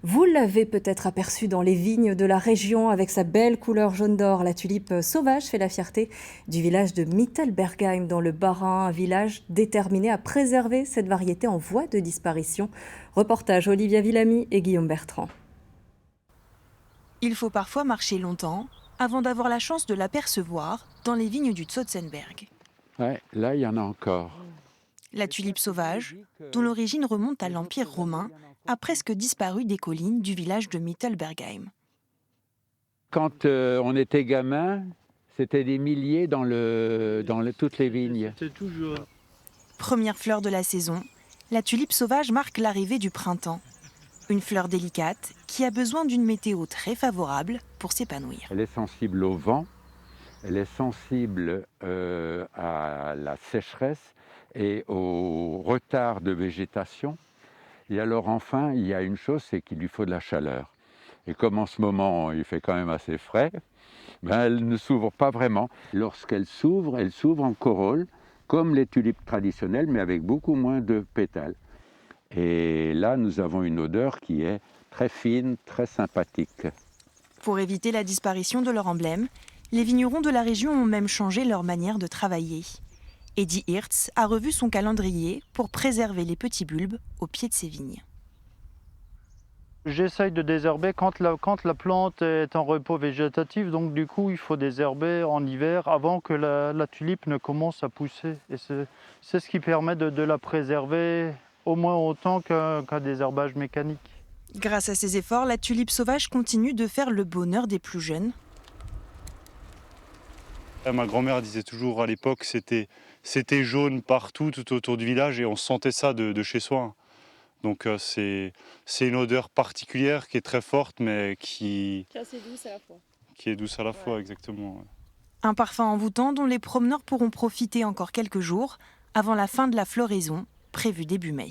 Vous l'avez peut-être aperçu dans les vignes de la région avec sa belle couleur jaune d'or. La tulipe sauvage fait la fierté du village de Mittelbergheim dans le Bas-Rhin, un village déterminé à préserver cette variété en voie de disparition. Reportage Olivia Villamy et Guillaume Bertrand. Il faut parfois marcher longtemps avant d'avoir la chance de l'apercevoir dans les vignes du Zotzenberg. Ouais, là, il y en a encore. La tulipe sauvage, dont l'origine remonte à l'Empire romain, a presque disparu des collines du village de Mittelbergheim. Quand on était gamin, c'était des milliers dans toutes les vignes. Première fleur de la saison, la tulipe sauvage marque l'arrivée du printemps. Une fleur délicate qui a besoin d'une météo très favorable pour s'épanouir. Elle est sensible au vent, elle est sensible à la sécheresse et au retard de végétation. Et alors enfin, il y a une chose, c'est qu'il lui faut de la chaleur. Et comme en ce moment, il fait quand même assez frais, elle ne s'ouvre pas vraiment. Lorsqu'elle s'ouvre, elle s'ouvre en corolle, comme les tulipes traditionnelles, mais avec beaucoup moins de pétales. Et là, nous avons une odeur qui est très fine, très sympathique. Pour éviter la disparition de leur emblème, les vignerons de la région ont même changé leur manière de travailler. Eddie Hirtz a revu son calendrier pour préserver les petits bulbes au pied de ses vignes. J'essaye de désherber quand la plante est en repos végétatif, donc du coup il faut désherber en hiver avant que la tulipe ne commence à pousser. Et c'est ce qui permet de la préserver au moins autant qu'un désherbage mécanique. Grâce à ces efforts, la tulipe sauvage continue de faire le bonheur des plus jeunes. Ma grand-mère disait toujours à l'époque c'était jaune partout, tout autour du village, et on sentait ça de chez soi. Donc c'est une odeur particulière qui est très forte, mais qui est assez douce à la fois. Qui est douce à la fois, exactement. Ouais. Un parfum envoûtant dont les promeneurs pourront profiter encore quelques jours avant la fin de la floraison, prévue début mai.